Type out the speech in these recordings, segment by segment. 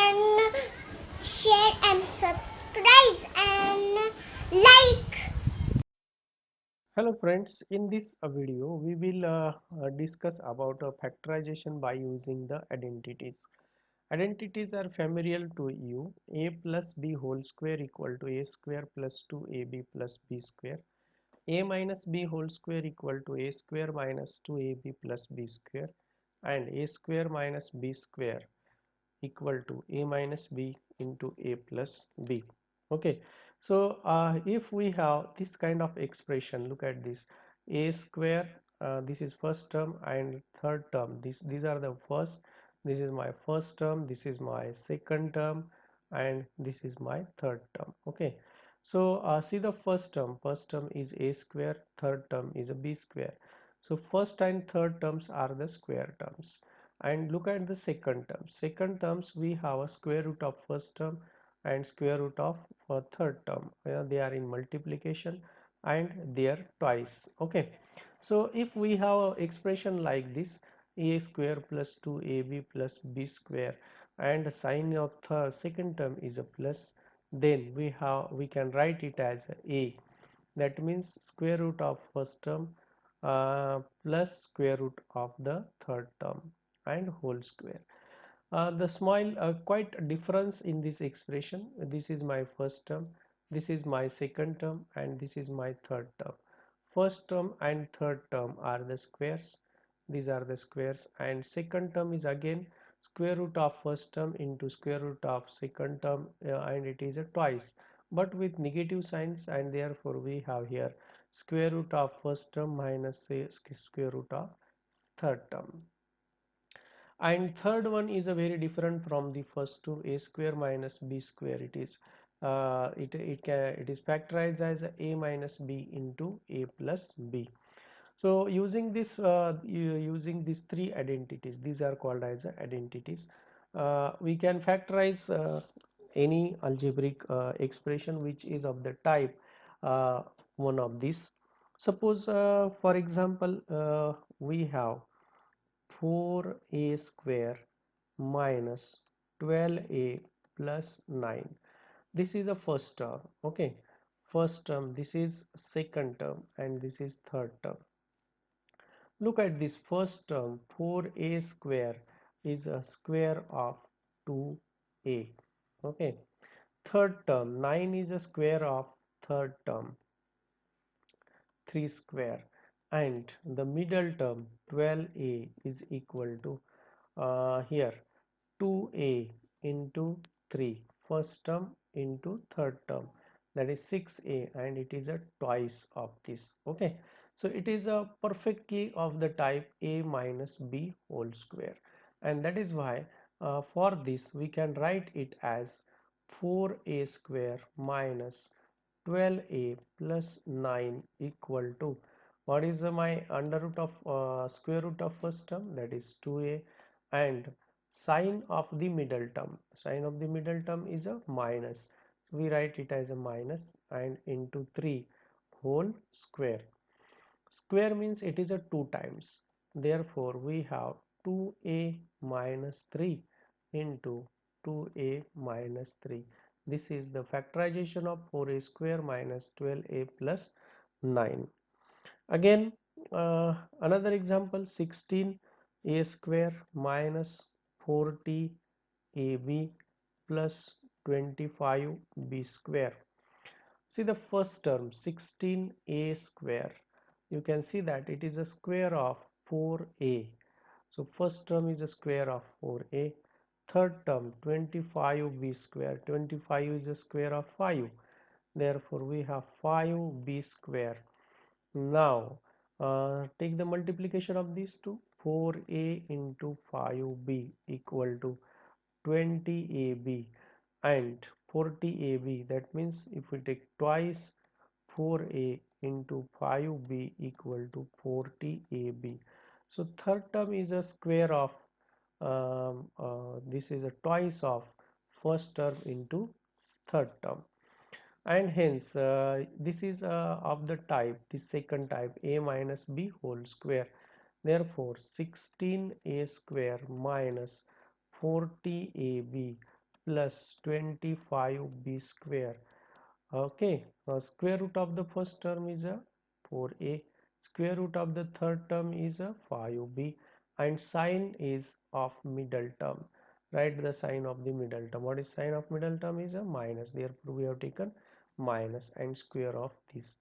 and share and subscribe and like. Hello friends, in this video we will discuss about factorization by using the identities. Identities are familiar to you. A plus b whole square equal to a square plus 2ab plus b square. A minus b whole square equal to a square minus 2ab plus b square, and a square minus b square equal to a minus b into a plus b. Okay, so if we have this kind of expression, look at this: a square, this is first term, and third term, these are the first, this is my first term, this is my second term, and this is my third term. Okay, so see the first term is a square, third term is a b square. So first and third terms are the square terms. And look at the second terms, we have a square root of first term and square root of third term. They are in multiplication and they are twice. Okay, so if we have an expression like this: a square plus 2ab plus b square, and the sign of the second term is a plus, then we can write it as a, that means square root of first term plus square root of the third term and whole square. The small quite difference in this expression: this is my first term, this is my second term, and this is my third term. First term and third term are the squares, these are the squares, and second term is again square root of first term into square root of second term, and it is a twice but with negative signs, and therefore we have here square root of first term minus say square root of third term. And third one is a very different from the first two: a square minus b square. It is it is factorized as a minus b into a plus b. So using this using these three identities, these are called as identities, we can factorize any algebraic expression which is of the type uh, one of these. Suppose for example we have 4a square minus 12a plus 9. This is a first term. Okay, first term, this is second term, and this is third term. Look at this first term: 4a square is a square of 2a. Okay, third term, 9 is a square of third term, 3 square, and the middle term 12a is equal to here 2a into 3, first term into third term, that is 6a, and it is a twice of this. Okay, so it is a perfectly of the type a minus b whole square, and that is why for this we can write it as 4a square minus 12a plus 9 equal to, what is my under root of square root of first term, that is 2a, and sign of the middle term, sign of the middle term is a minus, we write it as a minus, and into 3 whole square. Square means it is a 2 times, therefore we have 2a minus 3 into 2a minus 3. This is the factorization of 4a square minus 12a plus 9. Again another example: 16a square minus 40ab plus 25b square. See the first term 16a square, you can see that it is a square of 4a. So first term is a square of 4a. Third term 25b square, 25 is a square of 5, therefore we have 5b square. Now take the multiplication of these two: 4a into 5b equal to 20ab and 40ab. That means if we take twice 4a into 5b equal to 40ab. So third term is a square of this is a twice of first term into third term, and hence this is of the type, the second type, a minus b whole square. Therefore 16a square minus 40ab plus 25b square. Okay, square root of the first term is a 4a, square root of the third term is a 5b, and sign is of middle term. Write the sign of the middle term. What is sign of middle term? Is a minus. Therefore we have taken minus and square of this.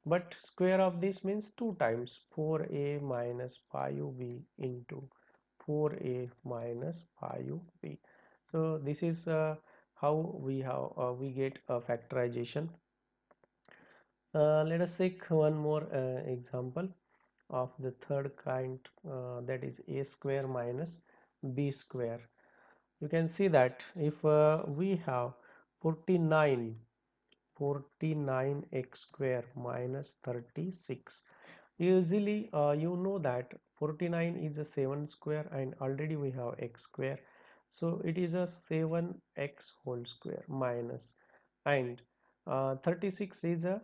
But square of this means 2 times 4a minus 5b into 4a minus 5b. So this is how we get a factorization. Let us take one more example of the third kind, that is a square minus b square. You can see that if we have 49 x square minus 36. Usually you know that 49 is a 7 square and already we have x square, so it is a 7x whole square minus, and 36 is a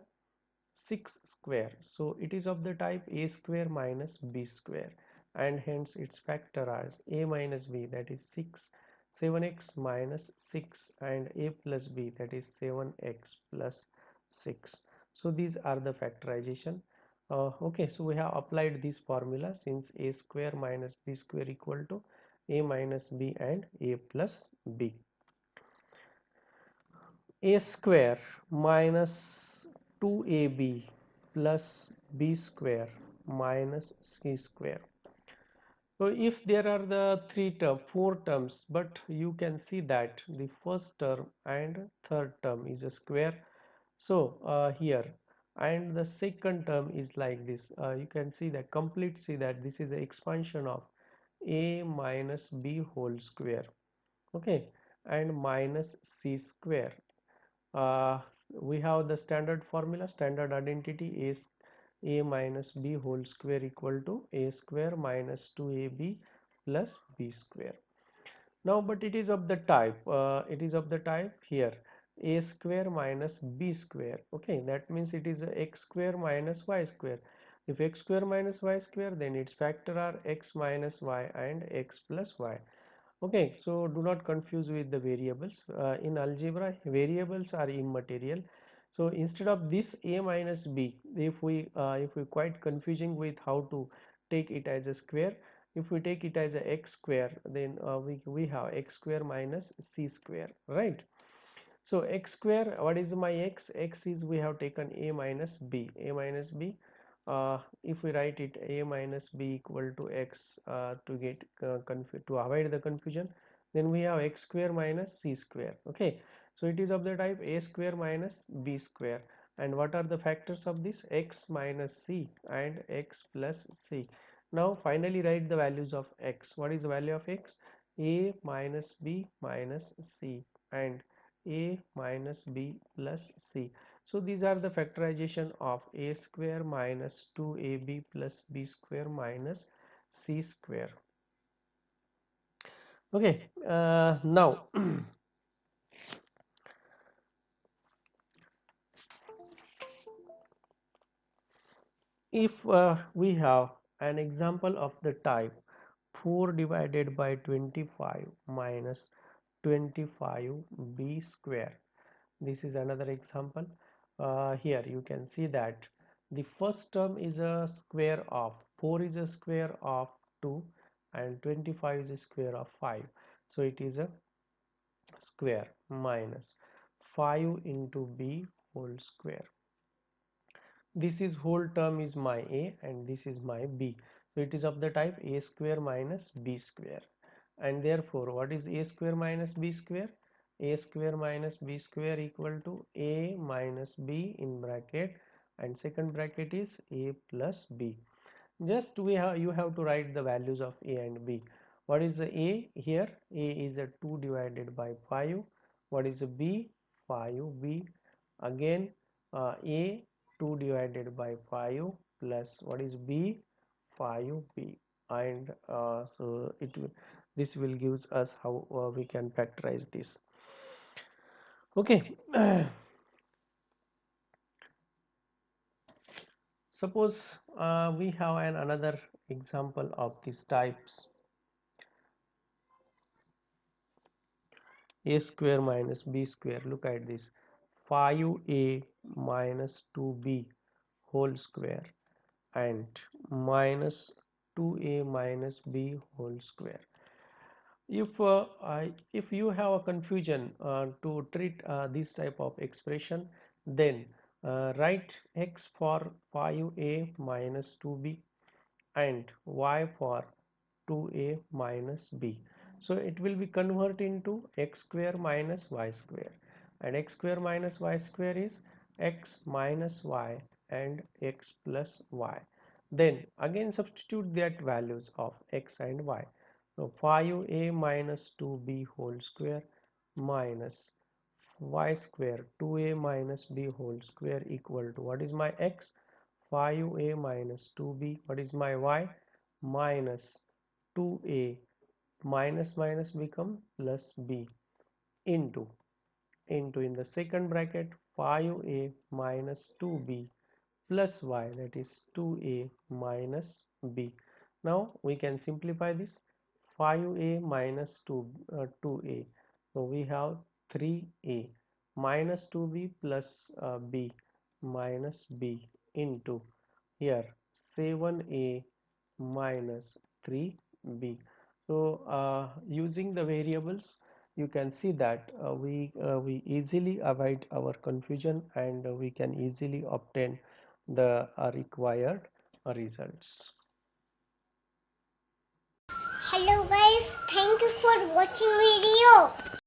6 square, so it is of the type a square minus b square, and hence its factor as a minus b, that is 6, 7x minus 6, and a plus b, that is 7x plus 6. So these are the factorization. Okay, so we have applied this formula since a square minus b square equal to a minus b and a plus b. A square minus 2ab plus b square minus c square. So if there are the four terms, but you can see that the first term and third term is a square. So here, and the second term is like this. You can see that see that this is an expansion of a minus b whole square. Okay, and minus c square. uh, we have the standard formula, standard identity is a minus b whole square equal to a square minus 2ab plus b square. Now but it is of the type, here a square minus b square. Okay, that means it is a x square minus y square. If x square minus y square, then its factor are x minus y and x plus y. Okay, so do not confuse with the variables. In algebra, variables are immaterial. So instead of this a minus b, if we quite confusing with how to take it as a square, if we take it as a x square, then we have x square minus c square, right? So x square, what is my x is, we have taken a minus b, if we write it a minus b equal to x, to get to avoid the confusion, then we have x square minus c square. Okay, so it is of the type a square minus b square, and what are the factors of this? X minus c and x plus c. Now finally write the values of x. What is the value of x? A minus b minus c and a minus b plus c. So these are the factorization of a square minus 2ab plus b square minus c square. Okay, now if we have an example of the type 4 divided by 25 minus 25b square, this is another example. Here you can see that the first term is a square of 4 is a square of 2 and 25 is a square of 5, so it is a square minus 5 into b whole square. This is whole term is my a and this is my b, so it is of the type a square minus b square, and therefore what is a square minus b square? A square minus b square equal to a minus b in bracket, and second bracket is a plus b. Just you have to write the values of a and b. What is the a here? A is a 2 divided by 5. What is the b? 5b. Again a 2 divided by 5 plus what is b? 5b, and so this will gives us how we can factorize this. Okay. Suppose we have another example of these types. a square minus b square. Look at this, 5a minus 2b whole square and minus 2a minus b whole square. If you have a confusion to treat this type of expression, then write x for 5a minus 2b and y for 2a minus b. So it will be converted into x square minus y square, and x square minus y square is x minus y and x plus y. Then again substitute that values of x and y. So 5a minus 2b whole square minus y square 2a minus b whole square equal to, what is my x? 5a minus 2b. What is my y? Minus 2a, minus minus become plus b, into in the second bracket 5a minus 2b plus y, that is 2a minus b. Now we can simplify this, 5a minus 2a, so we have 3a minus 2b plus b minus b into here 7a minus 3b. So using the variables, you can see that we easily avoid our confusion, and we can easily obtain the required results. Hello guys, thank you for watching video.